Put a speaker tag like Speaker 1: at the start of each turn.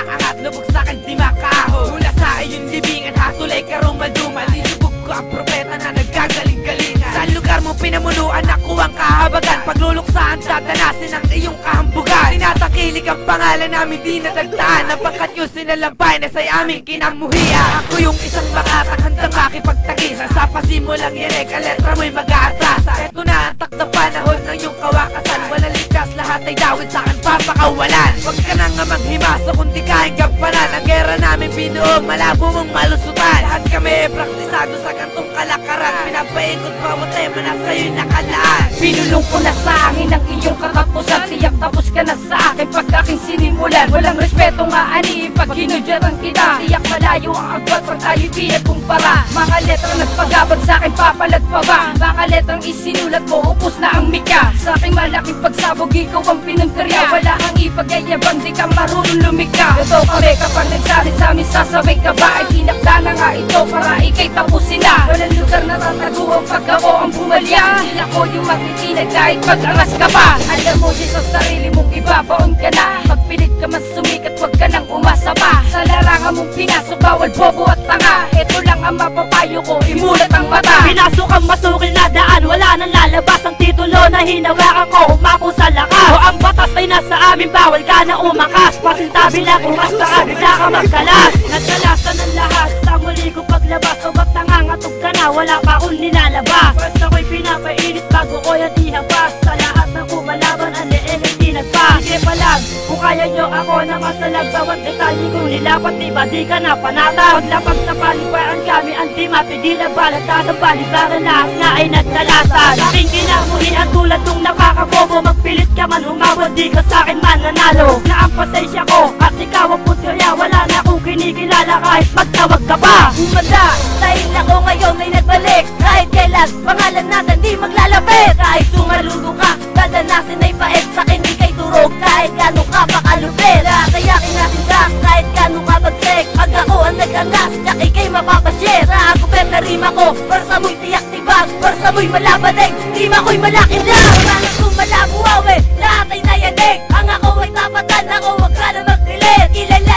Speaker 1: angat, lubog sa'kin di makaahon. Mula sa iyong libingan, hatulay karong maduma. Lilubog ko ang propeta na naggagaling-galingan. Sa lugar mo pinamunuan, ako ang kahabagan. Pagluluksahan, dadanasin ang iyong kahambugan. Tinatakilig ang pangalan namin, di nadagdaan. Napagkat yung sinalampay na sa'y aming kinamuhian. Ako yung isang makatang handang makipagtagisan. Sa pasimulang yan ka letra mo'y mag-aatrasan. Eto na ang takda panahon ng iyong kawakasan. Walang likas, lahat ay dawit sa'kin papakawalan. Huwag ka na nga manghimasa kundi kain gampanan. Ang gera namin binuong malabo mong malusutan. Lahat kami praktisado sa gantong kalakaran. Pinapaikot bawat tema na sa'yo'y nakalaan.
Speaker 2: Pinulong ko na sa akin ang iyong katapusan. Tiyak tapos ka na sa akin pag aking sinimulan. Walang respeto nga aniin pag hinudyatan kita. Tiyak malayo ang agwat pag tayo'y pinagkumpara. Mga letrang nagpagabag sa akin papalag pa ba? Mga letrang isinulat mo upos na ang mika. Sa aking malaking pagsabog ikaw ang pinunterya. Wala kang ipagayabang di ka marunong lumika. Ito kami kapag nagsalit sa amin sasabay ka ba? Ay tinakda na nga ito para ikay tapusin na. Walang lugar na tataguan pag ako ang bumalya. Hindi ako yung magtitinag kahit pag-angas ka pa. Alam mo di sa sarili mong ibabaon ka na. Pagpilit ka mas sumikat wag ka nang umasa pa. Sa larangan mong pinasok bawal bobo at tanga. Ito lang ang mapapayo ko, imulat ang mata.
Speaker 3: Pinasok ang masukil na daan, wala nang lalabas ang titulo na hinawakan ko. Umako sa lakas o ang batas ay nasa amin, bawal ka na umakas. Pasintabi lang kung mas saan, bigla ka magkalas. Nagkalasan ng lahat, sa muli kong paglabas. O ba't nangangatog ka na, wala pa akong nilalabas. Basta ko'y pinapainit bago ko yan ihabas. Sa lahat ng kumalaban, ang leeg ay tinagpas. Sige pa lang, kung kaya nyo ako na masalag. Bawat detalye kong nilapat, di ba di ka na panatag. Paglapag sa paliparan kami, ang di mapigil ang balatag. Ang balibaran lahat na ay nagdalasan. Sa aking kinamuhi at tulad nung nakakabobo. Magpilit ka man humawad, di ka sa'kin mananalo. Na ang pasensya ko, at ikaw ang putirya. Wala na akong kinikilala kahit magtawag ka pa.
Speaker 2: Umanda, dahil ako ngayon ay nagbalik. Kahit kailan, pangalan natin di maglalapit. Kahit sumaludo ka, dadanasin ay paet. Sa'kin di kay durog, kahit gano'n ka pakalupit. Kayakin natin ka, kahit gano'n ka bagsik. Pag ako ang nag-angas, tsak ikay mapapashare. Sa agupet na rima ko, barsa mo'y tiyak tibag. Barsa mo'y malabanig, rima ko'y malaking lang. Wala nang sumalabuaw eh, lahat ay nayanig. Ang ako ay tapatan, ako wag ka na magpilit. Kilala